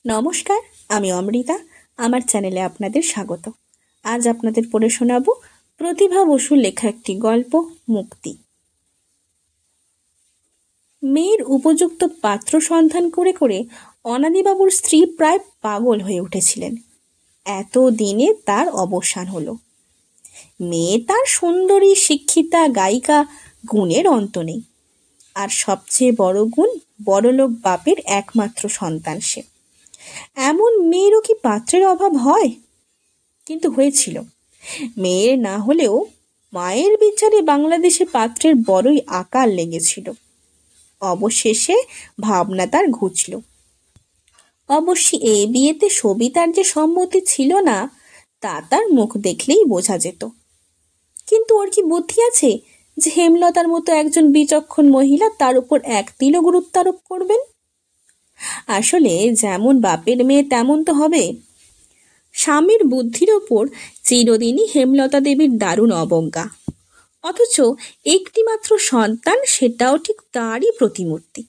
নমস্কার, আমি অমৃতা। আমার চ্যানেলে আপনাদের স্বাগত। আজ আপনাদের পড়ে শোনাব প্রতিভা বসুর লেখা একটি গল্প, মুক্তি। মেয়ের উপযুক্ত পাত্র সন্ধান করে করে অনাদিবাবুর স্ত্রী প্রায় পাগল হয়ে উঠেছিলেন। এত দিনে তার অবসান হলো। মেয়ে তার সুন্দরী, শিক্ষিতা, গায়িকা, গুণের অন্ত নেই। আর সবচেয়ে বড় গুণ, বড়লোক বাপের একমাত্র সন্তান সে। এমন মেয়েরও কি পাত্রের অভাব হয়? কিন্তু হয়েছিল। মেয়ের না হলেও মায়ের বিচারে বাংলাদেশে পাত্রের বড়ই আকাল লেগেছিল। অবশেষে ভাবনা তার ঘুচল। অবশ্য এ বিয়েতে সবিতার যে সম্মতি ছিল না, তা তার মুখ দেখলেই বোঝা যেত। কিন্তু ওর কি বুদ্ধি আছে যে হেমলতার মতো একজন বিচক্ষণ মহিলা তার উপর এক তিলও গুরুত্ব আরোপ করবেন? আসলে যেমন বাপের মেয়ে তেমন তো হবে। স্বামীর বুদ্ধির ওপর চিরদিনই হেমলতা দেবীর দারুণ অবজ্ঞা। অথচ একটিমাত্র সন্তান, সেটাও ঠিক তারই প্রতিমূর্তি।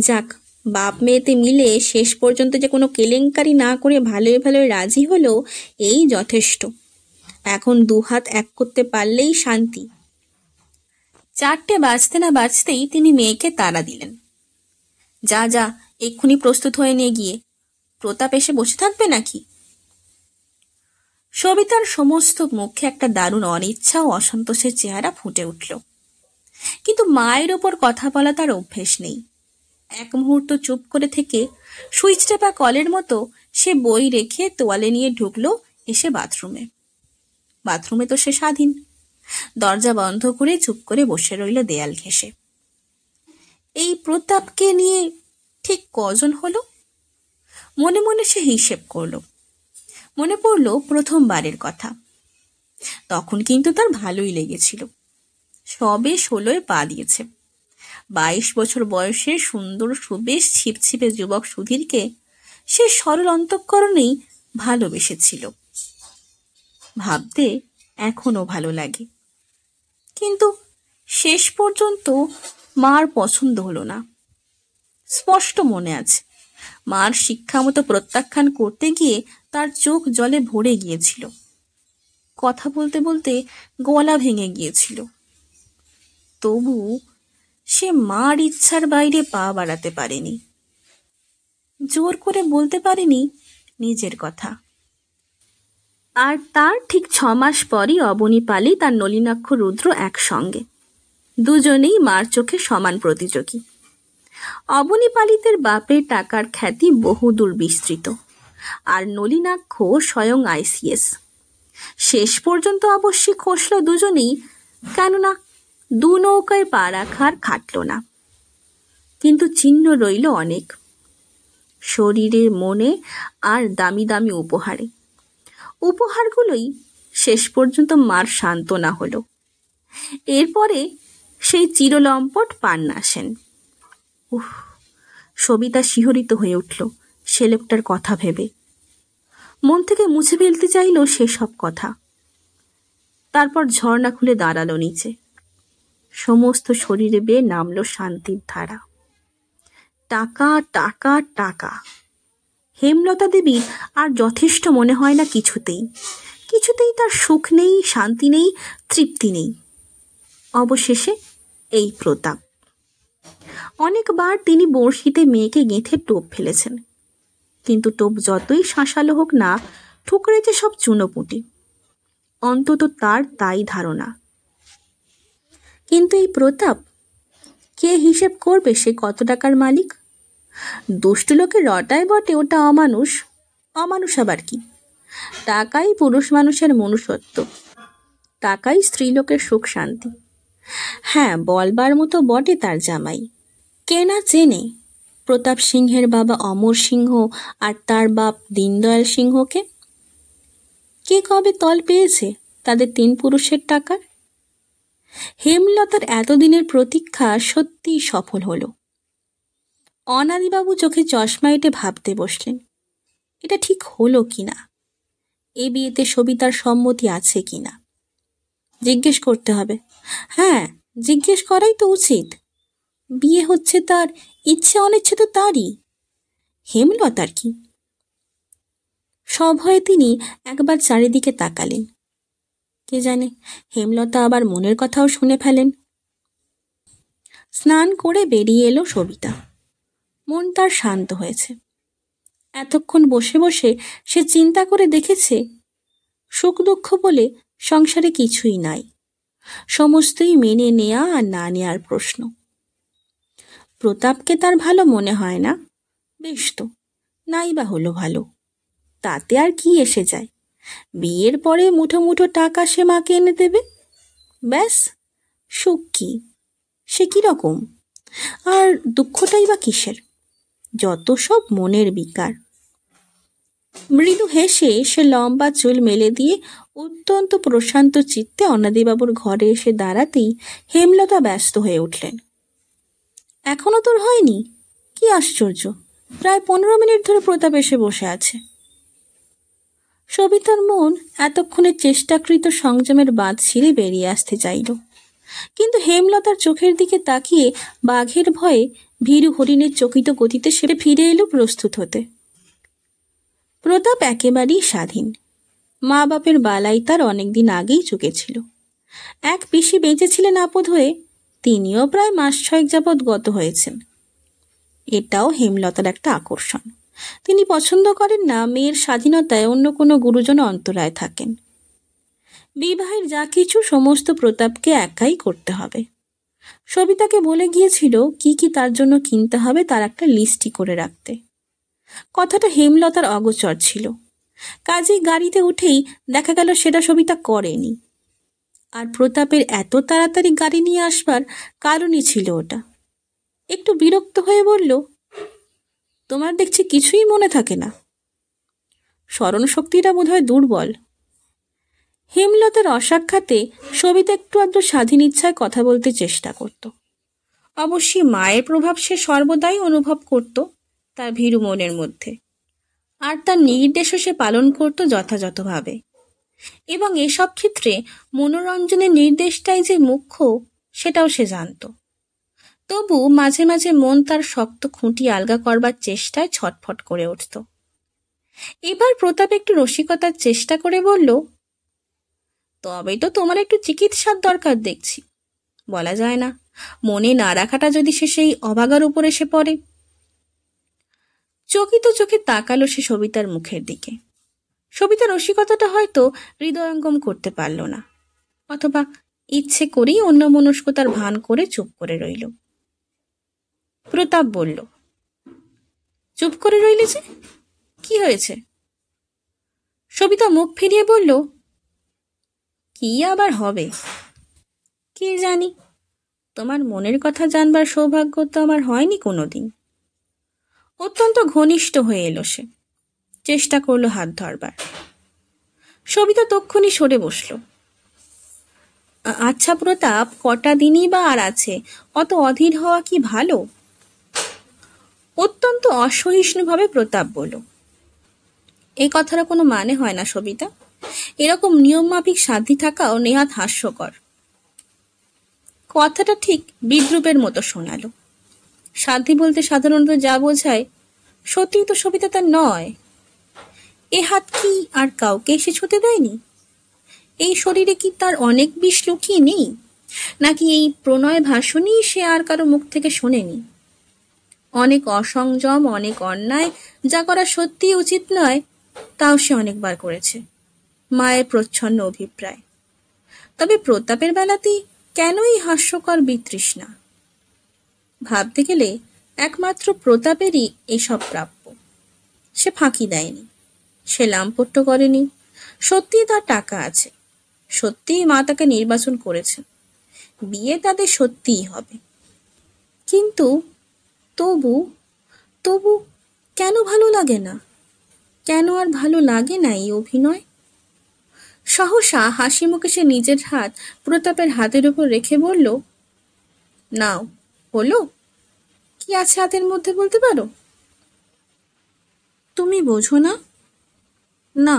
যাক, বাপ মেয়েতে মিলে শেষ পর্যন্ত যে কোনো কেলেঙ্কারি না করে ভালোই ভালোই রাজি হলো, এই যথেষ্ট। এখন দুহাত এক করতে পারলেই শান্তি। 4টে বাজতে না বাজতেই তিনি মেয়েকে তাড়া দিলেন। যা যা, এক্ষুনি প্রস্তুত হয়ে নিয়ে গিয়ে। প্রতাপ এসে বসে থাকবে নাকি? সবিতার সমস্ত মুখে একটা দারুণ অনিচ্ছা ও অসন্তোষের চেহারা ফুটে উঠল। কিন্তু মায়ের ওপর কথা বলা তার অভ্যেস নেই। এক মুহূর্ত চুপ করে থেকে সুইচ টেপা কলের মতো সে বই রেখে তোয়ালে নিয়ে ঢুকলো এসে বাথরুমে। বাথরুমে তো সে স্বাধীন। দরজা বন্ধ করে চুপ করে বসে রইল দেয়াল ঘেঁষে। এই প্রতাপকে নিয়ে ঠিক কজন হলো? মনে মনে সে হিসেব করল। মনে পড়ল প্রথমবারের কথা। তখন কিন্তু তার ভালোই লেগেছিল। সবে 16 পা দিয়েছে। 22 বছর বয়সে সুন্দর, সুবেশ, ছিপছিপে যুবক সুধীরকে সে সরল অন্তঃকরণেই ভালোবেসেছিল। ভাবতে এখনো ভালো লাগে। কিন্তু শেষ পর্যন্ত মার পছন্দ হলো না। স্পষ্ট মনে আছে, মার শিক্ষা মতো প্রত্যাখ্যান করতে গিয়ে তার চোখ জলে ভরে গিয়েছিল। কথা বলতে বলতে গলা ভেঙে গিয়েছিল। তবু সে মার ইচ্ছার বাইরে পা বাড়াতে পারেনি। জোর করে বলতে পারেনি নিজের কথা। আর তার ঠিক 6 মাস পরই অবনী পালি তার নলিনাক্ষ রুদ্র একসঙ্গে। দুজনেই মার চোখে সমান প্রতিযোগী। অবনী পালিতের বাপের টাকার খ্যাতি বহুদূর বিস্তৃত, আর নলিনাক্ষ স্বয়ং ICS। শেষ পর্যন্ত অবশ্যই খসল দুজনেই, কেননা দু নৌকায় পা রাখার খাটল না। কিন্তু চিহ্ন রইল অনেক, শরীরে, মনে আর দামি দামি উপহারে। উপহারগুলোই শেষ পর্যন্ত মার সান্ত্বনা হলো। এরপরে সেই চিরলম্পট পান্না সেন। সবিতা শিহরিত হয়ে উঠল সে লোকটার কথা ভেবে। মন থেকে মুছে ফেলতে চাইল সেসব কথা। তারপর ঝর্ণা খুলে দাঁড়ালো নিচে। সমস্ত শরীরে বেয়ে নামলো শান্তির ধারা। টাকা, টাকা, টাকা। হেমলতা দেবীর আর যথেষ্ট মনে হয় না কিছুতেই। কিছুতেই তার সুখ নেই, শান্তি নেই, তৃপ্তি নেই। অবশেষে এই প্রতাপ। অনেকবার তিনি বড়শিতে মেয়েকে গেঁথে টোপ ফেলেছেন, কিন্তু টোপ যতই শাঁসালো হোক না, ঠুকরেছে সব চুনোপুটি। অন্তত তার তাই ধারণা। কিন্তু এই প্রতাপ, কে হিসেব করবে সে কত টাকার মালিক? দুষ্টু লোকে রটায় বটে ওটা অমানুষ। অমানুষ আবার কি? টাকাই পুরুষ মানুষের মনুষ্যত্ব, টাকাই স্ত্রীলোকের সুখ শান্তি। হ্যাঁ, বলবার মতো বটে তার জামাই। কে না চেনে প্রতাপ সিংহের বাবা অমর সিংহ আর তার বাপ দীনদয়াল সিংহকে? কে কবে তল পেয়েছে তাদের 3 পুরুষের টাকার? হেমলতার এতদিনের প্রতীক্ষা সত্যিই সফল হলো। অনাদিবাবু চোখে চশমা এঁটে ভাবতে বসলেন, এটা ঠিক হলো কিনা, এ বিয়েতে সবিতার সম্মতি আছে কিনা। জিজ্ঞেস করতে হবে। হ্যাঁ, জিজ্ঞেস করাই তো উচিত। বিয়ে হচ্ছে তার, ইচ্ছে অনিচ্ছে তো তারই। হেমলতার কি? সভয়ে তিনি একবার চারিদিকে তাকালেন। কে জানে, হেমলতা আবার মনের কথাও শুনে ফেলেন। স্নান করে বেরিয়ে এলো সবিতা। মন তার শান্ত হয়েছে। এতক্ষণ বসে বসে সে চিন্তা করে দেখেছে, সুখ দুঃখ বলে সংসারে কিছুই নাই, সমস্তই মেনে নেয়া আর না নেয়ার প্রশ্ন। প্রতাপকে তার ভালো মনে হয় না, বেশ তো, নাই বা হলো ভালো, তাতে আর কি এসে যায়? বিয়ের পরে মুঠো মুঠো টাকা সে মাকে এনে দেবে, ব্যাস। সুখ কি, সে কিরকম? আর দুঃখটাই বা কিসের? যত সব মনের বিকার। মৃদু হেসে সে লম্বা চুল মেলে দিয়ে অত্যন্ত প্রশান্ত চিত্তে অন্নাদিবাবুর ঘরে এসে দাঁড়াতেই হেমলতা ব্যস্ত হয়ে উঠলেন। এখনো তোর হয়নি? কি আশ্চর্য, প্রায় 15 মিনিট ধরে প্রতাপ এসে বসে আছে। সবিতার মন এতক্ষণে চেষ্টাকৃত সংযমের বাঁধ ছিঁড়ে বেরিয়ে আসতে চাইল, কিন্তু হেমলতার চোখের দিকে তাকিয়ে বাঘের ভয়ে ভীরু হরিণের চকিত গতিতে সে ফিরে এলো প্রস্তুত হতে। প্রতাপ একেবারেই স্বাধীন। মা বাপের বালাই তার অনেকদিন আগেই চুকেছিল। এক পিসি বেঁচেছিলেন আপদ হয়ে, তিনিও প্রায় মাস 6 যাবৎ গত হয়েছেন। এটাও হেমলতার একটা আকর্ষণ। তিনি পছন্দ করেন না মেয়ের স্বাধীনতায় অন্য কোনো গুরুজন অন্তরায় থাকেন। বিবাহের যা কিছু সমস্ত প্রতাপকে একাই করতে হবে। সবিতাকে বলে গিয়েছিল কি কি তার জন্য কিনতে হবে তার একটা লিস্টই করে রাখতে। কথাটা হেমলতার অগোচর ছিল, কাজেই গাড়িতে উঠেই দেখা গেল সেটা সবিতা করেনি। আর প্রতাপের এত তাড়াতাড়ি গাড়ি নিয়ে আসবার কারণই ছিল ওটা। একটু বিরক্ত হয়ে বলল, তোমার দেখছি কিছুই মনে থাকে না, স্মরণ শক্তিটা বোধহয় দুর্বল। হেমলতার অসাক্ষাতে সবিতা একটু আধটু স্বাধীন ইচ্ছায় কথা বলতে চেষ্টা করত। অবশ্যই মায়ের প্রভাব সে সর্বদাই অনুভব করত তার ভীরু মনের মধ্যে, আর তার নির্দেশও সে পালন করত যথাযথভাবে। এবং এসব ক্ষেত্রে মনোরঞ্জনের নির্দেশটাই যে মুখ্য সেটাও সে জানত। তবু মাঝে মাঝে মন তার শক্ত খুঁটি আলগা করবার চেষ্টায় ছটফট করে উঠত। এবার প্রতাপ একটু রসিকতার চেষ্টা করে বলল, তবে তো তোমার একটু চিকিৎসার দরকার দেখছি। বলা যায় না, মনে না রাখাটা যদি সে সেই অভাগার উপর এসে পড়ে। চকিত চোখে তাকালো সে সবিতার মুখের দিকে। সবিতা রসিকতাটা হয়তো হৃদয়ঙ্গম করতে পারল না, অথবা ইচ্ছে করেই অন্যমনস্কতার ভান করে চুপ করে রইল। প্রতাপ বলল, চুপ করে রইলে যে, কি হয়েছে? সবিতা মুখ ফিরিয়ে বলল, কি আবার হবে? কে জানি, তোমার মনের কথা জানবার সৌভাগ্য তো আমার হয়নি কোনোদিন। অত্যন্ত ঘনিষ্ঠ হয়ে এলো সে, চেষ্টা করলো হাত ধরবার। সবিতা তক্ষুনি সরে বসল। আচ্ছা প্রতাপ, কটা দিনই বা আর আছে, অত অধীর হওয়া কি ভালো? অত্যন্ত অসহিষ্ণুভাবে প্রতাপ বলল, এই কথার কোনো মানে হয় না সবিতা। এরকম নিয়মমাফিক সাধ্যি থাকাও নেহাত হাস্যকর। কথাটা ঠিক বিদ্রুপের মতো শোনালো। সাধ্যি বলতে সাধারণত যা বোঝায়, সত্যিই তো সবিতা তার নয়। এ হাত কি আর কাউকে সে ছুঁতে দেয়নি? এই শরীরে কি তার অনেক বিষ লুকিয়ে নেই? নাকি এই প্রণয় ভাষণই সে আর কারো মুখ থেকে শোনেনি? অনেক অসংযম, অনেক অন্যায়, যা করা সত্যিই উচিত নয়, তাও সে অনেকবার করেছে, মায়ের প্রচ্ছন্ন অভিপ্রায়। তবে প্রতাপের বেলাতেই কেন এই হাস্যকর বিতৃষ্ণা? ভাবতে গেলে একমাত্র প্রতাপেরই এসব প্রাপ্য। সে ফাঁকি দেয়নি, সে লামপট্য করেনি। সত্যিই তার টাকা আছে, সত্যিই মা তাকে নির্বাচন করেছে, বিয়ে তাদের সত্যিই হবে। কিন্তু তবু তবু কেন ভালো লাগে না? কেন আর ভালো লাগে না এই অভিনয়? সহসা হাসি মুখে সে নিজের হাত প্রতাপের হাতের উপর রেখে বলল, নাও, হলো? কি আছে হাতের মধ্যে বলতে পারো? তুমি বোঝো না? না।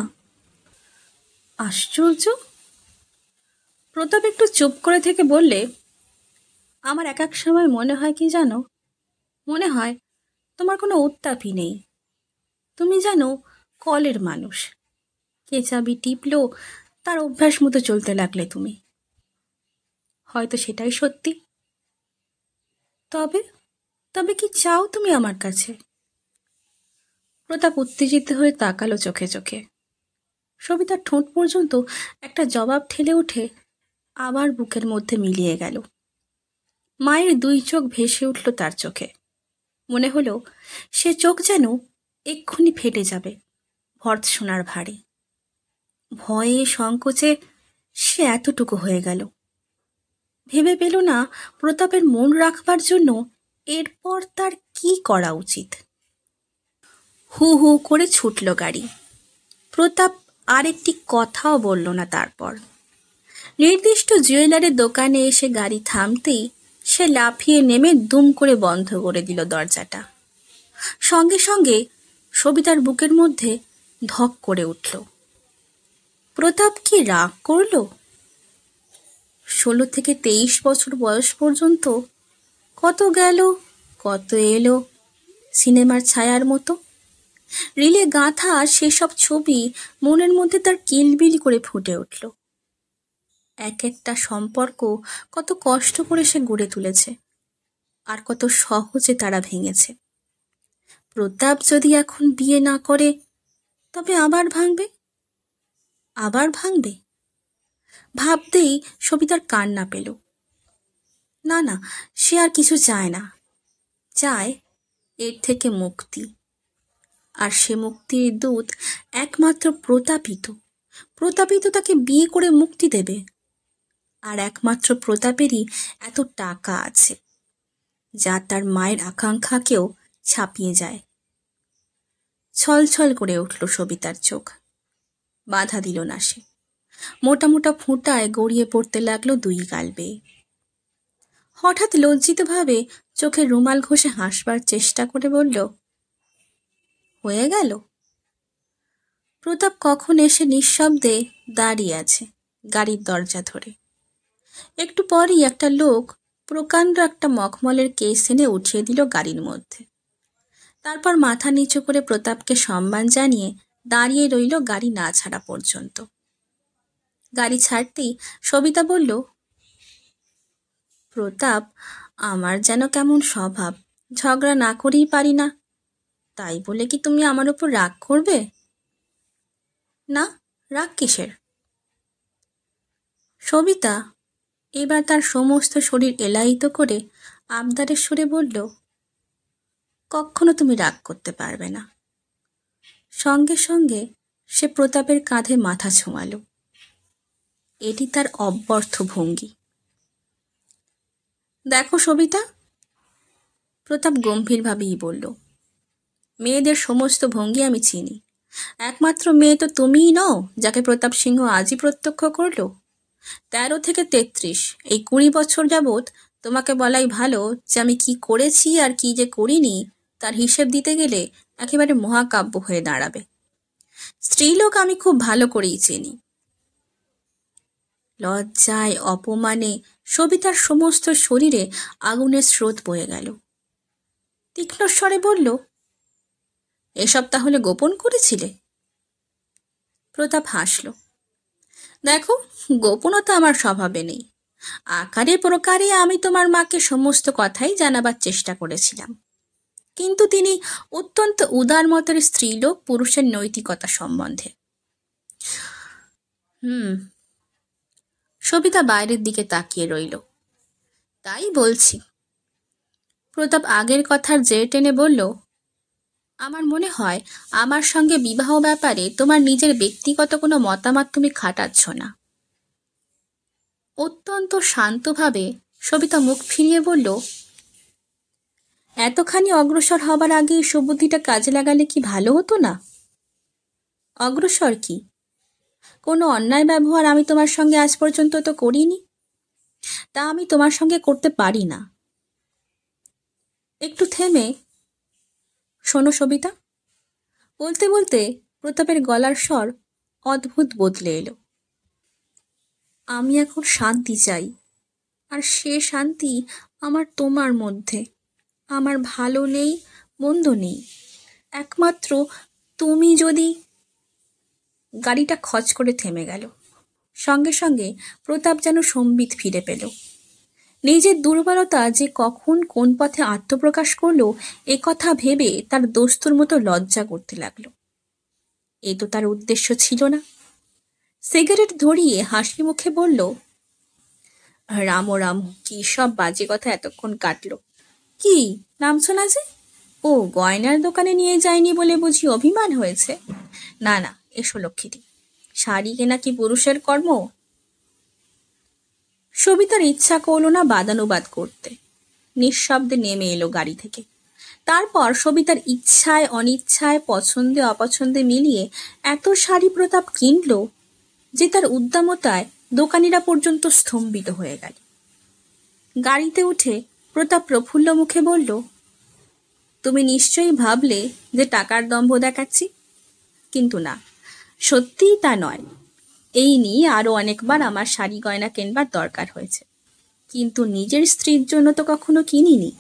আশ্চর্য। প্রতাপ একটু চুপ করে থেকে বললে, আমার এক এক সময় মনে হয় কি জানো, মনে হয় তোমার কোনো উত্তাপই নেই, তুমি জানো, কলের মানুষ, কে চাবি টিপলো তার অভ্যাস মতো চলতে লাগলে তুমি। হয়তো সেটাই সত্যি। তবে তবে কি চাও তুমি আমার কাছে? প্রতাপ উত্তেজিত হয়ে তাকালো চোখে চোখে। সবিতার ঠোঁট পর্যন্ত একটা জবাব ঠেলে উঠে আবার বুকের মধ্যে মিলিয়ে গেল। মায়ের দুই চোখ ভেসে উঠল তার চোখে। মনে হলো সে চোখ যেন এক্ষুনি ফেটে যাবে ভর্ৎসনার ভারে। ভয়ে সংকোচে সে এতটুকু হয়ে গেল। ভেবে পেল না প্রতাপের মন রাখবার জন্য এরপর তার কি করা উচিত। হু হু করে ছুটল গাড়ি। প্রতাপ আর একটি কথাও বলল না। তারপর নির্দিষ্ট জুয়েলারের দোকানে এসে গাড়ি থামতেই সে লাফিয়ে নেমে দুম করে বন্ধ করে দিল দরজাটা। সঙ্গে সঙ্গে সবিতার বুকের মধ্যে ধক করে উঠল। প্রতাপ কি রাগ করল? 16 থেকে 23 বছর বয়স পর্যন্ত কত গেল কত এলো, সিনেমার ছায়ার মতো। রিলে গাঁথা সেসব ছবি মনের মধ্যে তার কিলবিল করে ফুটে উঠল। এক একটা সম্পর্ক কত কষ্ট করে সে গড়ে তুলেছে, আর কত সহজে তারা ভেঙেছে। প্রতাপ যদি এখন বিয়ে না করে তবে আবার ভাঙবে, আবার ভাঙবে। ভাবতেই সবিতার কান্না পেল। না না, সে আর কিছু চায় না, চায় এর থেকে মুক্তি। আর সে মুক্তির দূত একমাত্র প্রতাপিত। প্রতাপিত তাকে বিয়ে করে মুক্তি দেবে। আর একমাত্র প্রতাপেরই এত টাকা আছে, যা তার মায়ের আকাঙ্ক্ষাকেও ছাপিয়ে যায়। ছলছল করে উঠল সবিতার চোখ। বাধা দিল না সে। মোটা মোটা ফুঁটায় গড়িয়ে পড়তে লাগলো দুই গাল বেয়ে। হঠাৎ লজ্জিতভাবে চোখে রুমাল ঘষে হাসবার চেষ্টা করে বলল, হয়ে গেল। প্রতাপ কখন এসে নিঃশব্দে দাঁড়িয়ে আছে গাড়ির দরজা ধরে। একটু পরই একটা লোক প্রকাণ্ড একটা মখমলের কেস এনে উঠিয়ে দিল গাড়ির মধ্যে। তারপর মাথা নিচু করে প্রতাপকে সম্মান জানিয়ে দাঁড়িয়ে রইল গাড়ি না ছাড়া পর্যন্ত। গাড়ি ছাড়তেই সবিতা বলল, প্রতাপ, আমার যেন কেমন স্বভাব, ঝগড়া না করেই পারি না। তাই বলে কি তুমি আমার উপর রাগ করবে? না, রাগ কিসের? সবিতা এবার তার সমস্ত শরীর এলাহিত করে আবদারের সুরে বলল, কখনো তুমি রাগ করতে পারবে না। সঙ্গে সঙ্গে সে প্রতাপের কাঁধে মাথা ছোঁয়াল। এটি তার অব্যর্থ ভঙ্গি। দেখো সবিতা, প্রতাপ গম্ভীরভাবেই বলল, মেয়েদের সমস্ত ভঙ্গি আমি চিনি। একমাত্র মেয়ে তো তুমিই নও যাকে প্রতাপ সিংহ আজই প্রত্যক্ষ করল। 13 থেকে 33 এই 20 বছর যাবৎ তোমাকে বলাই ভালো যে আমি কি করেছি আর কি যে করিনি তার হিসেব দিতে গেলে একেবারে মহাকাব্য হয়ে দাঁড়াবে। স্ত্রীলোক আমি খুব ভালো করেই চিনি। লজ্জায় অপমানে সবিতার সমস্ত শরীরে আগুনের স্রোত বয়ে গেল। তীক্ষ্ণ স্বরে বলল, এসব তাহলে গোপন করেছিলে? প্রতাপ হাসল। দেখো, গোপনতা আমার স্বভাবে নেই। আকারে প্রকারে আমি তোমার মাকে সমস্ত কথাই জানাবার চেষ্টা করেছিলাম, কিন্তু তিনি অত্যন্ত উদার মতের স্ত্রীলোক পুরুষের নৈতিকতা সম্বন্ধে। সবিতা বাইরের দিকে তাকিয়ে রইল। তাই বলছি। প্রতাপ আগের কথার জের টেনে বলল, আমার মনে হয় আমার সঙ্গে বিবাহ ব্যাপারে তোমার নিজের ব্যক্তিগত কোনো মতামত তুমি খাটাচ্ছ না। অত্যন্ত শান্তভাবে সবিতা মুখ ফিরিয়ে বলল, এতখানি অগ্রসর হবার আগে সুবুদ্ধিটা কাজে লাগালে কি ভালো হতো না? অগ্রসর কি? কোনো অন্যায় ব্যবহার আমি তোমার সঙ্গে আজ পর্যন্ত তো করিনি, তা আমি তোমার সঙ্গে করতে পারি না। একটু থেমে, শোনো সবিতা, বলতে বলতে প্রতাপের গলার স্বর অদ্ভুত বদলে এলো। আমি এখন শান্তি চাই, আর সে শান্তি আমার তোমার মধ্যে। আমার ভালো নেই, মন্দ নেই, একমাত্র তুমি যদি। গাড়িটা খচ করে থেমে গেল। সঙ্গে সঙ্গে প্রতাপ যেন সম্বিত ফিরে পেল। নিজের দুর্বলতা যে কখন কোন পথে আত্মপ্রকাশ করলো এ কথা ভেবে তার দোস্তুর মতো লজ্জা করতে লাগলো। এ তো তার উদ্দেশ্য ছিল না। সিগারেট ধরিয়ে হাসি মুখে বলল, রামো রামো, কি সব বাজে কথা এতক্ষণ কাটলো। কি নামছো না যে? ও, গয়নার দোকানে নিয়ে যায়নি বলে বুঝি অভিমান হয়েছে? না না, এসো লক্ষ্মীটি, শাড়ি কেনা কি পুরুষের কর্ম? সবিতার ইচ্ছা করল না বাদানুবাদ করতে। নিঃশব্দে নেমে এলো গাড়ি থেকে। তারপর সবিতার ইচ্ছায় অনিচ্ছায় পছন্দে অপছন্দে মিলিয়ে এত শাড়ি প্রতাপ কিনল যে তার উদ্দামতায় দোকানিরা পর্যন্ত স্তম্ভিত হয়ে গেল। গাড়িতে উঠে প্রতাপ প্রফুল্ল মুখে বলল, তুমি নিশ্চয়ই ভাবলে যে টাকার দম্ভ দেখাচ্ছি, কিন্তু না, সত্যিই তা নয়। এই নিয়ে আরো অনেকবার আমার শাড়ি গয়না কেনবার দরকার হয়েছে, কিন্তু নিজের স্ত্রীর জন্য তো কখনো কিনিনি।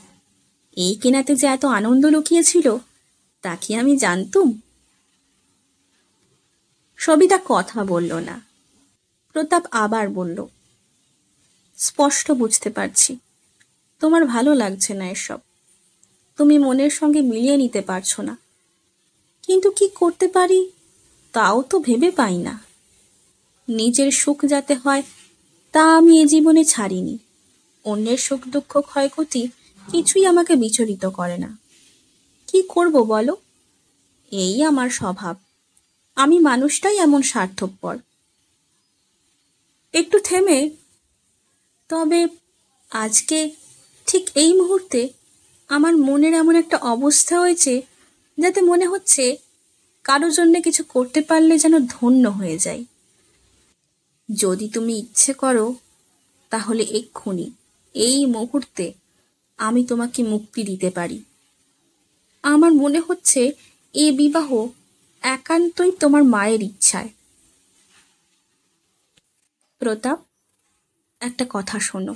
এই কেনাতে যে এত আনন্দ লুকিয়েছিল তা কি আমি জানতুম? সবিতা কথা বলল না। প্রতাপ আবার বলল, স্পষ্ট বুঝতে পারছি তোমার ভালো লাগছে না এসব। তুমি মনের সঙ্গে মিলিয়ে নিতে পারছো না, কিন্তু কি করতে পারি তাও তো ভেবে পাই না। নিজের সুখ যাতে হয় তা আমি এ জীবনে ছাড়িনি। অন্যের সুখ দুঃখ ক্ষয়ক্ষতি কিছুই আমাকে বিচলিত করে না। কি করব বলো? এই আমার স্বভাব। আমি মানুষটাই এমন স্বার্থপর। একটু থেমে, তবে আজকে ঠিক এই মুহূর্তে আমার মনের এমন একটা অবস্থা হয়েছে যাতে মনে হচ্ছে কারো জন্য কিছু করতে পারলে যেন ধন্য হয়ে যায়। যদি তুমি ইচ্ছে করো তাহলে এক্ষুনি এই মুহূর্তে আমি তোমাকে মুক্তি দিতে পারি। আমার মনে হচ্ছে এ বিবাহ একান্তই তোমার মায়ের ইচ্ছায়। প্রতাপ, একটা কথা শোনো।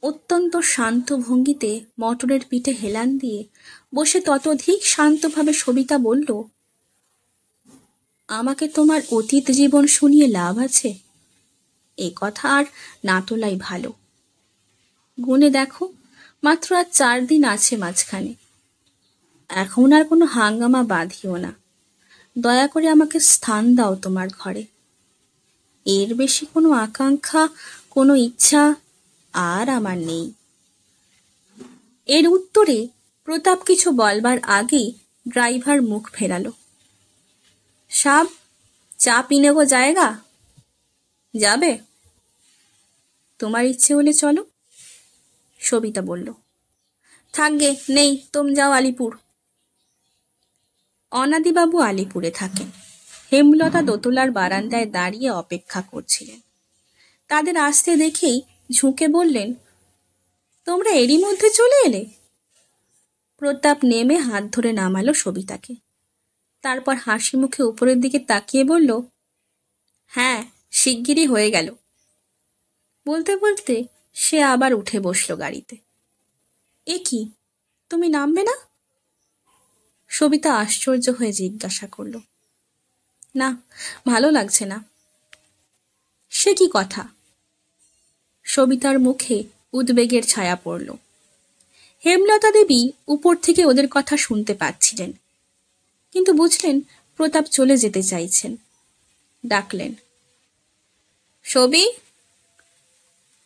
অত্যন্ত শান্ত ভঙ্গিতে মটরের পিঠে হেলান দিয়ে বসে ততোধিক শান্তভাবে সবিতা বলল, আমাকে তোমার অতীত জীবন শুনিয়ে লাভ আছে? এ কথা আর না তোলাই ভালো। গুনে দেখো, মাত্র আর 4 দিন আছে মাঝখানে। এখন আর কোনো হাঙ্গামা বাঁধিও না। দয়া করে আমাকে স্থান দাও তোমার ঘরে। এর বেশি কোনো আকাঙ্ক্ষা, কোনো ইচ্ছা আর আমার নেই। এর উত্তরে প্রতাপ কিছু বলবার আগেই ড্রাইভার মুখ ফেরালো। সাব, চা পিনে গো জায়গা যাবে? তোমার ইচ্ছে হলে চলো, সবিতা বলল। থাকগে, নেই, তোম যাও আলিপুর। অনাদিবাবু আলিপুরে থাকেন। হেমলতা দোতলার বারান্দায় দাঁড়িয়ে অপেক্ষা করছিলেন। তাদের আসতে দেখেই ঝুঁকে বললেন, তোমরা এরই মধ্যে চলে এলে? প্রতাপ নেমে হাত ধরে নামালো সবিতাকে। তারপর হাসি মুখে উপরের দিকে তাকিয়ে বলল, হ্যাঁ, শিগগিরই হয়ে গেল। বলতে বলতে সে আবার উঠে বসলো গাড়িতে। এ কি, তুমি নামবে না? সবিতা আশ্চর্য হয়ে জিজ্ঞাসা করল। না, ভালো লাগছে না। সে কি কথা? সবিতার মুখে উদ্বেগের ছায়া পড়ল। হেমলতা দেবী উপর থেকে ওদের কথা শুনতে পাচ্ছিলেন, কিন্তু বুঝলেন প্রতাপ চলে যেতে চাইছেন। ডাকলেন, সবি।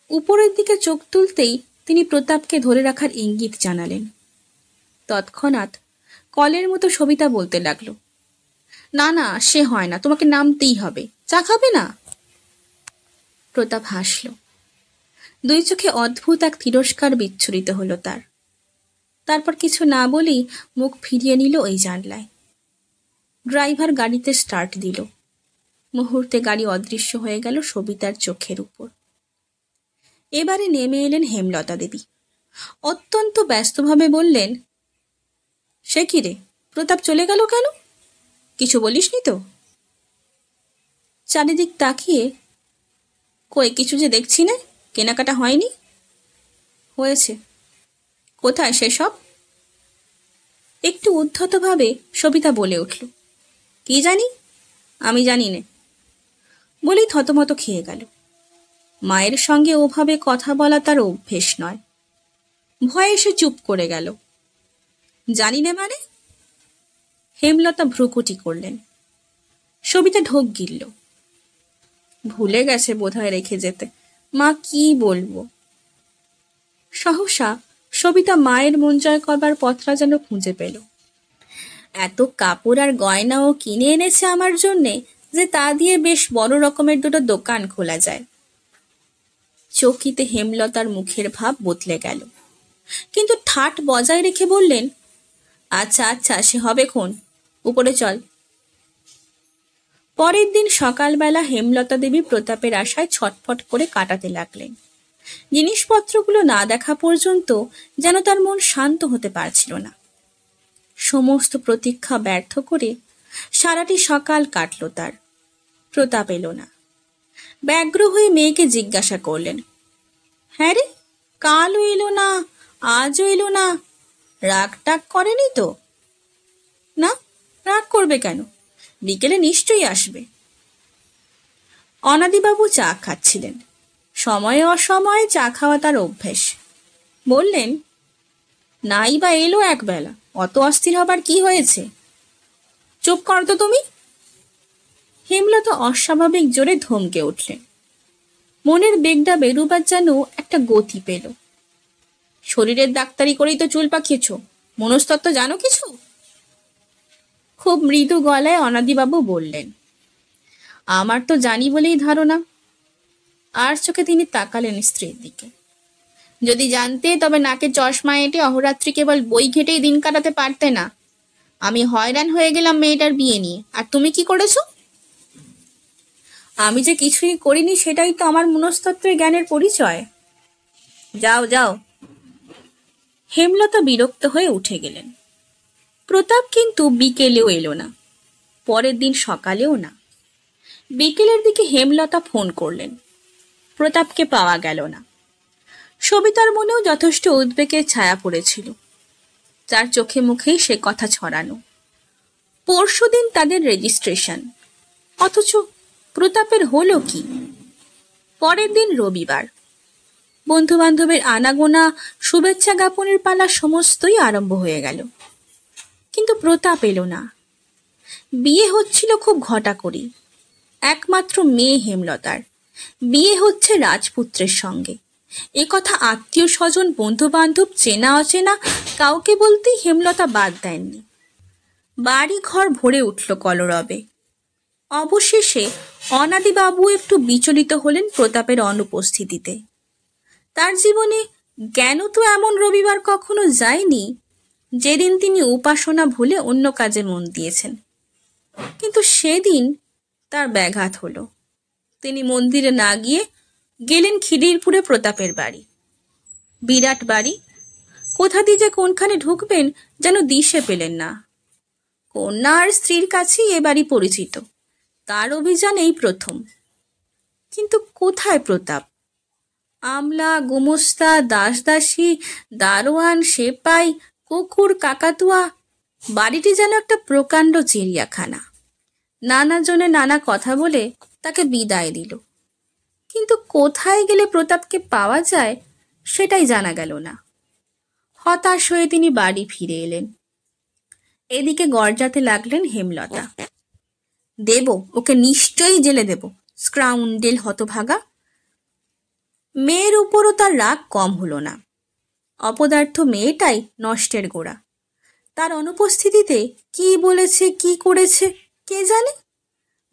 উপরের দিকে চোখ তুলতেই তিনি প্রতাপকে ধরে রাখার ইঙ্গিত জানালেন। তৎক্ষণাৎ কলের মতো সবিতা বলতে লাগলো, না না, সে হয় না, তোমাকে নামতেই হবে। চা খাবে না? প্রতাপ হাসল। দুই চোখে অদ্ভুত এক তিরস্কার বিচ্ছুরিত হলো তার। তারপর কিছু না বলেই মুখ ফিরিয়ে নিল ওই জানলায়। ড্রাইভার গাড়িতে স্টার্ট দিল। মুহূর্তে গাড়ি অদৃশ্য হয়ে গেল সবিতার চোখের উপর। এবারে নেমে এলেন হেমলতা দেবী। অত্যন্ত ব্যস্তভাবে বললেন, সে কি রে, প্রতাপ চলে গেল কেন? কিছু বলিসনি তো? চারিদিক তাকিয়ে, কই কিছু যে দেখছি না, কেনাকাটা হয়নি? হয়েছে। কোথায় সেসব? একটু উদ্ধতভাবে সবিতা বলে উঠল, কি জানি? আমি জানি নে, বলেই থতমত খেয়ে গেল। মায়ের সঙ্গে ওভাবে কথা বলা তার অভ্যেস নয়। ভয়ে সে চুপ করে গেল। জানি না মানে? হেমলতা ভ্রুকুটি করলেন। সবিতা ঢোক গিলল। ভুলে গেছে বোধহয় রেখে যেতে। মা, কি বলবো? সহসা সবিতা মায়ের মন জয় করবার পথটা যেন খুঁজে পেল। এত কাপড় আর গয়নাও কিনে এনেছে আমার জন্যে যে তা দিয়ে বেশ বড় রকমের দুটো দোকান খোলা যায়। চকিতে হেমলতার মুখের ভাব বদলে গেল, কিন্তু ঠাট বজায় রেখে বললেন, আচ্ছা আচ্ছা, সে হবে খন, উপরে চল। পরের দিন সকালবেলা হেমলতা দেবী প্রতাপের আশায় ছটফট করে কাটাতে লাগলেন। জিনিসপত্রগুলো না দেখা পর্যন্ত যেন তার মন শান্ত হতে পারছিল না। সমস্ত প্রতীক্ষা ব্যর্থ করে সারাটি সকাল কাটল তার। প্রতাপ এলো না। ব্যগ্র হয়ে মেয়েকে জিজ্ঞাসা করলেন, হ্যাঁ রে, কালও এলো না, আজও এলো না, রাগ টাগ করেনি তো? না, রাগ করবে কেন? বিকেলে নিশ্চয়ই আসবে। অনাদিবাবু চা খাচ্ছিলেন। সময়ে অসময়ে চা খাওয়া তার অভ্যেস। বললেন, নাই বা এলো একবেলা, অত অস্থির হবার কি হয়েছে? চুপ কর তো তুমি। হেমলতা অস্বাভাবিক জোরে ধমকে উঠলেন। মনের বেগটা বেরুবার যেন একটা গতি পেল। শরীরের ডাক্তারি করেই তো চুল পাকিয়েছ, মনস্তত্ত্ব জানো কিছু? খুব মৃদু গলায় অনাদিবাবু বললেন। আমার তো জানি বলেই ধারণা। আর চোখে তিনি তাকালেন স্ত্রীর দিকে। যদি জানতে তবে নাকে চশমা এঁটে অহরাত্রি কেবল বই ঘেটেই দিন কাটাতে পারতে না। আমি হয়রান হয়ে গেলাম মেয়েটার বিয়ে নিয়ে, আর তুমি কি করেছো? আমি যে কিছুই করিনি সেটাই তো আমার মনস্তত্ত্বের জ্ঞানের পরিচয়। যাও যাও। হেমলতা বিরক্ত হয়ে উঠে গেলেন। প্রতাপ কিন্তু বিকেলেও এলো না, পরের দিন সকালেও না। বিকেলের দিকে হেমলতা ফোন করলেন। প্রতাপকে পাওয়া গেল না। সবিতার মনেও যথেষ্ট উদ্বেগের ছায়া পড়েছিল। তার চোখে মুখেই সে কথা ছড়ানো। পরশুদিন তাদের রেজিস্ট্রেশন, অথচ প্রতাপের হলো কি? পরের দিন রবিবার। বন্ধু বান্ধবের আনাগোনা, শুভেচ্ছা জ্ঞাপনের পালা সমস্তই আরম্ভ হয়ে গেল। কিন্তু প্রতাপ এলো না। বিয়ে হচ্ছিল খুব ঘটা করি। একমাত্র মেয়ে হেমলতার, বিয়ে হচ্ছে রাজপুত্রের সঙ্গে। এ কথা আত্মীয় স্বজন, বন্ধু বান্ধব, চেনা অচেনা কাউকে বলতেই হেমলতা বাদ দেননি। বাড়ি ঘর ভরে উঠল কলরবে। অবশেষে অনাদিবাবু একটু বিচলিত হলেন প্রতাপের অনুপস্থিতিতে। তার জীবনে জ্ঞান তো এমন রবিবার কখনো যায়নি যেদিন তিনি উপাসনা ভুলে অন্য কাজে মন দিয়েছেন। কিন্তু সেদিন তার ব্যাঘাত হলো। তিনি মন্দিরে না গিয়ে গেলেন খিদিরপুরে প্রতাপের বাড়ি। বিরাট বাড়ি, কোথা দিয়ে যে কোনখানে ঢুকবেন যেন দিশে পেলেন না। কন্যা আর স্ত্রীর কাছেই এ বাড়ি পরিচিত, তার অভিযান এই প্রথম। কিন্তু কোথায় প্রতাপ? আমলা, গুমস্তা, দাসদাসী, দারোয়ান, সেপাই, কুকুর, কাকাতুয়া, বাড়িটি যেন একটা প্রকাণ্ড চিড়িয়াখানা। নানা জনে নানা কথা বলে তাকে বিদায় দিল। কিন্তু কোথায় গেলে প্রতাপকে পাওয়া যায় সেটাই জানা গেল না। হতাশ হয়ে তিনি বাড়ি ফিরে এলেন। এদিকে গর্জাতে লাগলেন হেমলতা, দেব, ওকে নিশ্চয়ই জেলে দেব, স্ক্রাউন্ডেল হতভাগা। মেয়ের উপরও তার রাগ কম হলো না। অপদার্থ মেয়েটাই নষ্টের গোড়া। তার অনুপস্থিতিতে কি বলেছে, কি করেছে কে জানে?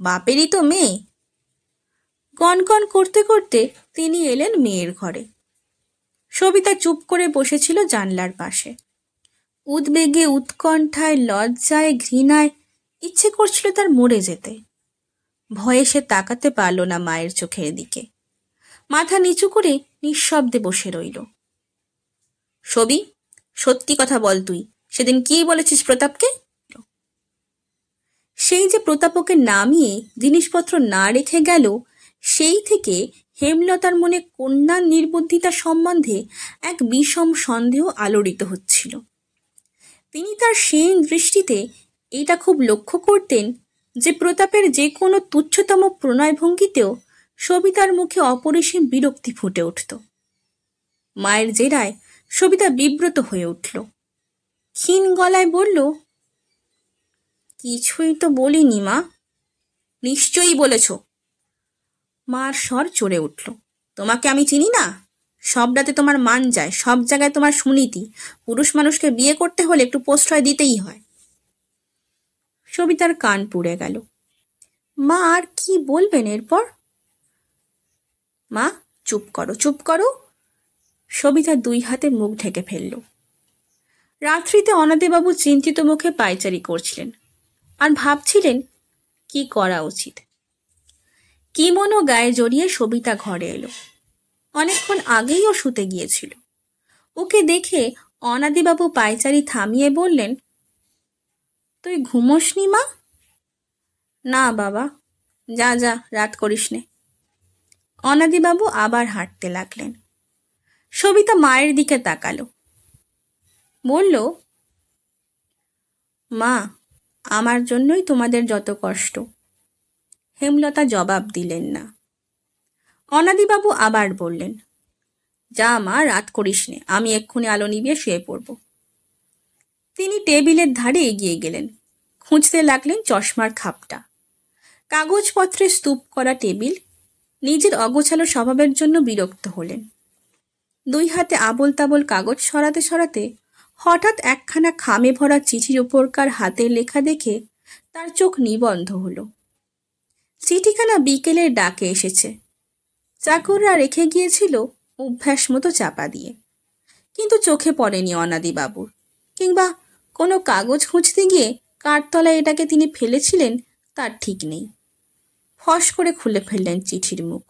বাপেরই তো মেয়ে। গনগন করতে করতে তিনি এলেন মেয়ের ঘরে। সবিতা চুপ করে বসেছিল জানলার পাশে। উদ্বেগে, উৎকণ্ঠায়, লজ্জায়, ঘৃণায় ইচ্ছে করছিল তার মরে যেতে। ভয়ে সে তাকাতে পারল না মায়ের চোখের দিকে। মাথা নিচু করে নিঃশব্দে বসে রইল। সবি, সত্যি কথা বল, তুই সেদিন কি বলেছিস প্রতাপকে? সেই যে প্রতাপ ওকে নামিয়ে জিনিসপত্র না রেখে গেল, সেই থেকে হেমলতার মনে কন্যার নির্বুদ্ধিতা সম্বন্ধে এক বিষম সন্দেহ আলোড়িত হচ্ছিল। তিনি তার সেই দৃষ্টিতে এটা খুব লক্ষ্য করতেন যে প্রতাপের যে কোনো তুচ্ছতম প্রণয় ভঙ্গিতেও সবিতার মুখে অপরিসীম বিরক্তি ফুটে উঠত। মায়ের জেরায় সবিতা বিব্রত হয়ে উঠল। ক্ষীণ গলায় বলল, কিছুই তো বলিনি মা। নিশ্চয়ই বলেছ। মার স্বর চড়ে উঠল। তোমাকে আমি চিনি না? সবটাতে তোমার মান যায়, সব জায়গায় তোমার সুনীতি। পুরুষ মানুষকে বিয়ে করতে হলে একটু প্রশ্রয় দিতেই হয়। সবিতার কান পুড়ে গেল। মা আর কি বলবেন এরপর? মা চুপ করো, চুপ করো। সবিতা দুই হাতে মুখ ঢেকে ফেলল। রাত্রিতে অনাদিবাবু চিন্তিত মুখে পায়চারি করছিলেন আর ভাবছিলেন কি করা উচিত। কিমোনো গায়ে জড়িয়ে সবিতা ঘরে এলো। অনেকক্ষণ আগেই ও শুতে গিয়েছিল। ওকে দেখে অনাদিবাবু পায়চারি থামিয়ে বললেন, তুই ঘুমোসনি মা? না বাবা। যা যা, রাত করিস নে। অনাদিবাবু আবার হাঁটতে লাগলেন। সবিতা মায়ের দিকে তাকালো। বলল, মা, আমার জন্যই তোমাদের যত কষ্ট। হেমলতা জবাব দিলেন না। অনাদিবাবু আবার বললেন, যা মা, রাত করিস নে, আমি এক্ষুনি আলো নিভিয়ে শুয়ে পড়ব। তিনি টেবিলের ধারে এগিয়ে গেলেন। খুঁজতে লাগলেন চশমার খাপটা। কাগজপত্রে স্তূপ করা টেবিল। নিজের অগোছালো স্বভাবের জন্য বিরক্ত হলেন। দুই হাতে আবোল তাবোল কাগজ সরাতে সরাতে হঠাৎ একখানা খামে ভরা চিঠির উপরকার হাতের লেখা দেখে তার চোখ নিবন্ধ হলো। চিঠিখানা বিকেলের ডাকে এসেছে। চাকররা রেখে গিয়েছিল অভ্যাস মতো চাপা দিয়ে, কিন্তু চোখে পড়েনি অনাদিবাবুর। কিংবা কোনো কাগজ খুঁজতে গিয়ে কার তলায় এটাকে তিনি ফেলেছিলেন তার ঠিক নেই। ফস করে খুলে ফেললেন চিঠির মুখ।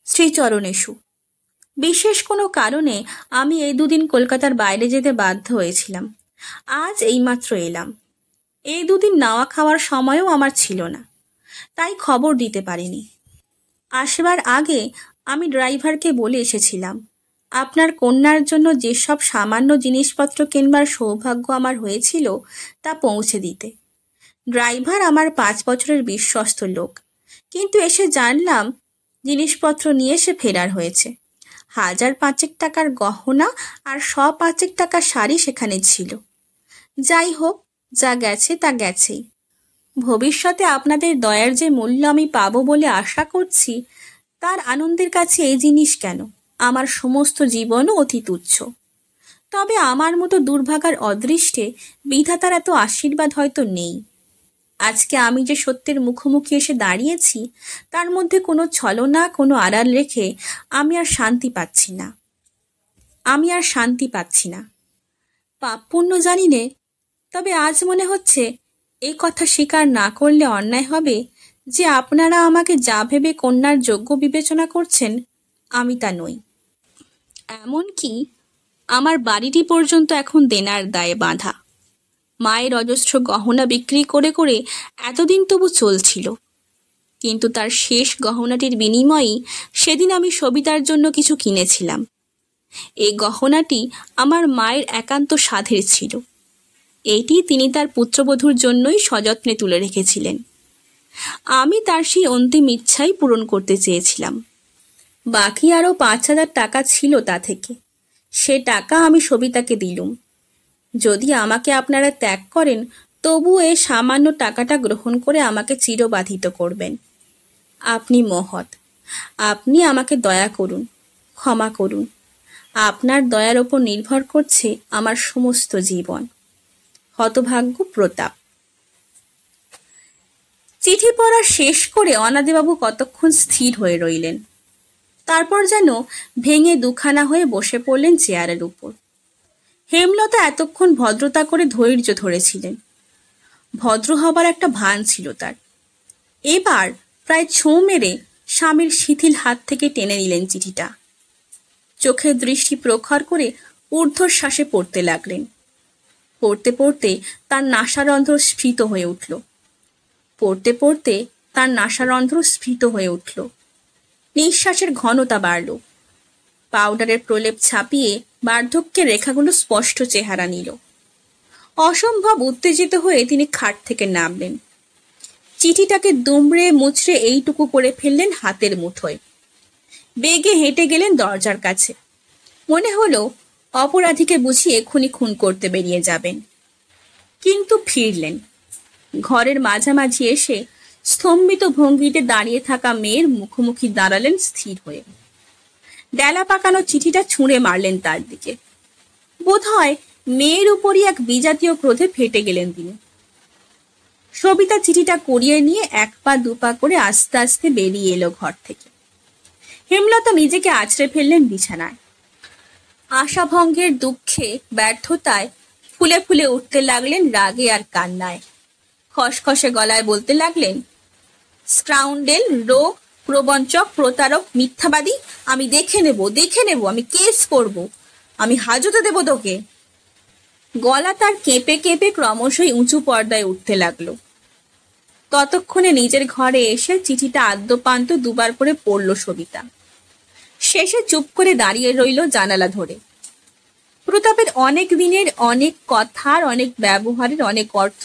শ্রীচরণেশু, বিশেষ কোনো কারণে আমি এই দুদিন কলকাতার বাইরে যেতে বাধ্য হয়েছিলাম। আজ এইমাত্র এলাম। এই দুদিন নাওয়া খাওয়ার সময়ও আমার ছিল না, তাই খবর দিতে পারিনি। আসবার আগে আমি ড্রাইভারকে বলে এসেছিলাম, আপনার কন্যার জন্য যেসব সামান্য জিনিসপত্র কিনবার সৌভাগ্য আমার হয়েছিল তা পৌঁছে দিতে। ড্রাইভার আমার 5 বছরের বিশ্বস্ত লোক, কিন্তু এসে জানলাম জিনিসপত্র নিয়ে সে ফেরার হয়েছে। 1,000 টাকার গহনা আর 100 টাকার শাড়ি সেখানে ছিল। যাই হোক, যা গেছে তা গেছেই। ভবিষ্যতে আপনাদের দয়ার যে মূল্য আমি পাবো বলে আশা করছি, তার আনন্দের কাছে এই জিনিস কেন, আমার সমস্ত জীবনও অতি তুচ্ছ। তবে আমার মতো দুর্ভাগার অদৃষ্টে বিধাতার এত আশীর্বাদ হয়তো নেই। আজকে আমি যে সত্যের মুখোমুখি এসে দাঁড়িয়েছি, তার মধ্যে কোনো ছলনা, কোনো আড়াল রেখে আমি আর শান্তি পাচ্ছি না। পাপ পুণ্য জানি নে, তবে আজ মনে হচ্ছে এই কথা স্বীকার না করলে অন্যায় হবে যে আপনারা আমাকে যা ভেবে কন্যার যোগ্য বিবেচনা করছেন, আমি তা নই। এমনকি আমার বাড়িটি পর্যন্ত এখন দেনার দায়ে বাঁধা। মায়ের অজস্র গহনা বিক্রি করে করে এতদিন তবু চলছিল, কিন্তু তার শেষ গহনাটির বিনিময়েই সেদিন আমি সবিতার জন্য কিছু কিনেছিলাম। এই গহনাটি আমার মায়ের একান্ত সাধের ছিল। এটি তিনি তার পুত্রবধূর জন্যই সযত্নে তুলে রেখেছিলেন। আমি তার সেই অন্তিম ইচ্ছাই পূরণ করতে চেয়েছিলাম। বাকি আরও 5,000 টাকা ছিল তা থেকে। সে টাকা আমি সবিতাকে দিলুম। যদি আমাকে আপনারা ত্যাগ করেন, তবু এই সামান্য টাকাটা গ্রহণ করে আমাকে চিরবাধিত করবেন। আপনি মহৎ, আপনি আমাকে দয়া করুন, ক্ষমা করুন। আপনার দয়ার ওপর নির্ভর করছে আমার সমস্ত জীবন। হতভাগ্য প্রতাপ। চিঠি পড়া শেষ করে অনাদিবাবু কতক্ষণ স্থির হয়ে রইলেন। তারপর যেন ভেঙে দুখানা হয়ে বসে পড়লেন চেয়ারের উপর। হেমলতা এতক্ষণ ভদ্রতা করে ধৈর্য ধরেছিলেন। ভদ্র হবার একটা ভান ছিল তার। এবার প্রায় ছোঁ মেরে স্বামীর শিথিল হাত থেকে টেনে নিলেন চিঠিটা। চোখের দৃষ্টি প্রখর করে ঊর্ধ্বশ্বাসে পড়তে লাগলেন। পড়তে পড়তে তার নাসারন্ধ্র স্ফীত হয়ে উঠল। নিঃশ্বাসের ঘনতা বাড়ল। পাউডারের প্রলেপ ছাপিয়ে বার্ধক্যের রেখাগুলো স্পষ্ট চেহারা নিল। অসম্ভব উত্তেজিত হয়ে তিনি খাট থেকে নামলেন। চিঠিটাকে দুমড়ে মুচড়ে এইটুকু করে ফেললেন হাতের মুঠোয়। বেগে হেঁটে গেলেন দরজার কাছে। মনে হলো অপরাধীকে বুঝিয়ে এক্ষুনি খুন করতে বেরিয়ে যাবেন, কিন্তু ফিরলেন। ঘরের মাঝামাঝি এসে স্তম্ভিত ভঙ্গিতে দাঁড়িয়ে থাকা মেয়ের মুখোমুখি দাঁড়ালেন স্থির হয়ে। ডেলা পাকানো চিঠিটা ছুঁড়ে মারলেন তার দিকে। বোধহয় মেয়ের উপরই এক বিজাতীয় ক্রোধে ফেটে গেলেন তিনি। সবিতা চিঠিটা কুড়িয়ে নিয়ে এক পা দুপা করে আস্তে আস্তে বেরিয়ে এলো ঘর থেকে। হেমলতা নিজেকে আছড়ে ফেললেন বিছানায়। আশাভঙ্গের দুঃখে ব্যর্থতায় ফুলে ফুলে উঠতে লাগলেন রাগে আর কান্নায়। খসখসে গলায় বলতে লাগলেন, স্ক্রাউন্ডেল, রোগ, প্রবঞ্চক, প্রতারক, মিথ্যাবাদী, আমি দেখে নেব, আমি কেস করব, আমি হাজতে দেব তোকে। গলা তার কেঁপে কেঁপে ক্রমশই উঁচু পর্দায় উঠতে লাগলো। ততক্ষণে নিজের ঘরে এসে চিঠিটা আদ্যপান্ত দুবার করে পড়ল সবিতা। শেষে চুপ করে দাঁড়িয়ে রইল জানালা ধরে। প্রতাপের অনেক দিনের অনেক কথার, অনেক ব্যবহারের অনেক অর্থ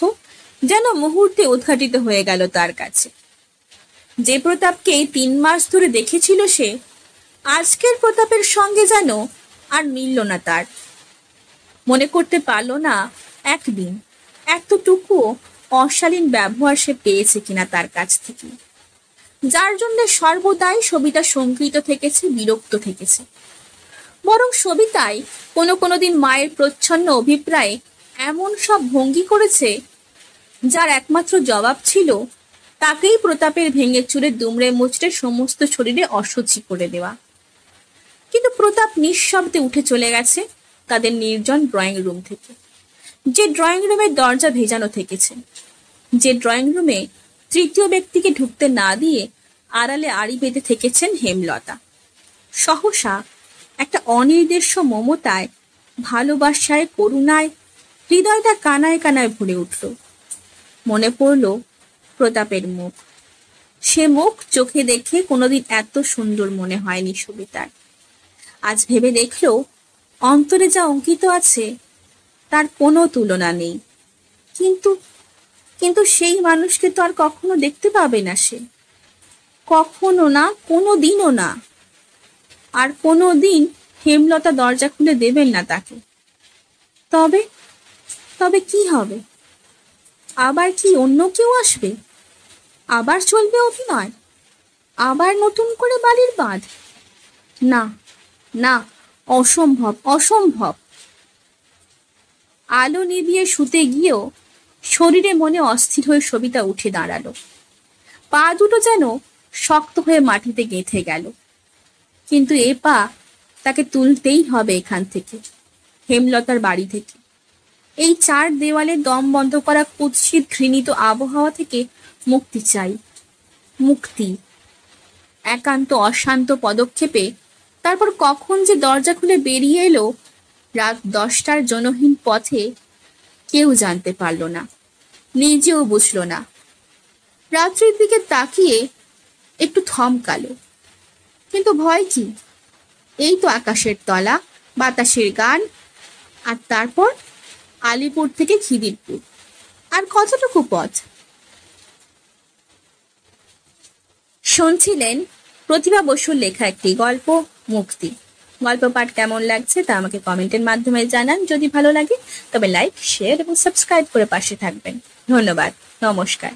যেন মুহূর্তে উদ্ঘাটিত হয়ে গেল তার কাছে। যে প্রতাপকে 3 মাস ধরে দেখেছিল সে, আজকের প্রতাপের সঙ্গে যেন আর মিলল না তার। মনে করতে পারল না একদিন এতটুকুও অশালীন ব্যবহার সে পেয়েছে কিনা তার কাছ থেকে, যার জন্য সর্বদাই সবিতা শঙ্কিত থেকেছে, বিরক্ত থেকেছে। বরং সবিতাই কোনো দিন মায়ের প্রচ্ছন্ন অভিপ্রায়ে এমন সব ভঙ্গি করেছে যার একমাত্র জবাব ছিল তাকেই প্রতাপের ভেঙে চুরে দুমড়ে মুচড়ে সমস্ত শরীরে অশুচি করে দেওয়া। কিন্তু প্রতাপ নিঃশব্দে উঠে চলে গেছে তাদের নির্জন ড্রয়িং রুম থেকে, যে ড্রয়িং রুমের দরজা ভেজানো থেকেছে, যে ড্রয়িং রুমে তৃতীয় ব্যক্তিকে ঢুকতে না দিয়ে আড়ালে আড়ি বেঁধে থেকেছেন হেমলতা। সহসা একটা অনির্দেশ্য মমতায়, ভালোবাসায়, করুণায় হৃদয়টা কানায় কানায় ভরে উঠল। মনে পড়ল প্রতাপের মুখ। সে মুখ চোখে দেখে কোনোদিন এত সুন্দর মনে হয়নি সবিতার। আজ ভেবে দেখল অন্তরে যা অঙ্কিত আছে তার কোনো তুলনা নেই। কিন্তু সেই মানুষকে তো আর কখনো দেখতে পাবে না সে, কখনো না, কোনো দিনও না। আর কোনো দিন হেমলতা দরজা খুলে দেবেন না তাকে। তবে তবে কি হবে? আবার কি অন্য কেউ আসবে? আবার চলবে অভিনয়? আবার নতুন করে বালির বাঁধ? না না, অসম্ভব, অসম্ভব। আলো নিভিয়ে শুতে গিয়েও শরীরে মনে অস্থির হয়ে সবিতা উঠে দাঁড়ালো। পা দুটো যেন শক্ত হয়ে মাটিতে গেঁথে গেল। কিন্তু এ পা তাকে তুলতেই হবে এখান থেকে, হেমলতার বাড়ি থেকে, এই 4 দেওয়ালে দম বন্ধ করা কুৎসিত ঘৃণিত আবহাওয়া থেকে মুক্তি চাই, মুক্তি। একান্ত অশান্ত পদক্ষেপে তারপর কখন যে দরজা খুলে বেরিয়ে এলো রাত 10টার জনহীন পথে কেউ জানতে পারল না, নিজেও বুঝল না। রাত্রির দিকে তাকিয়ে একটু থমকালো, কিন্তু ভয় কি? এই তো আকাশের তলা, বাতাসের গান, আর তারপর আলিপুর থেকে খিদিরপুর, আর কতটুকু পথ। শুনছিলেন প্রতিভা বসুর লেখা একটি গল্প, মুক্তি। গল্প পাঠ কেমন লাগছে তা আমাকে কমেন্টের মাধ্যমে জানান। যদি ভালো লাগে তবে লাইক, শেয়ার এবং সাবস্ক্রাইব করে পাশে থাকবেন। ধন্যবাদ, নমস্কার।